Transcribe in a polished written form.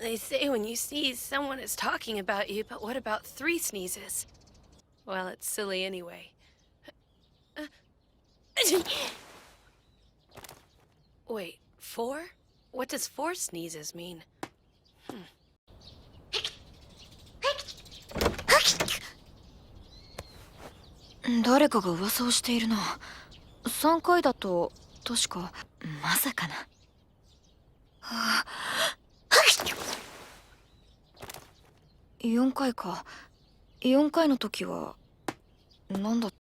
They say when you sneeze, someone is talking about you, but what about 3 sneezes? Well, it's silly anyway. Wait, 4? What does 4 sneezes mean? 誰かが噂をしているな。3回だと確かまさかな。4回か。4回の時は何だった？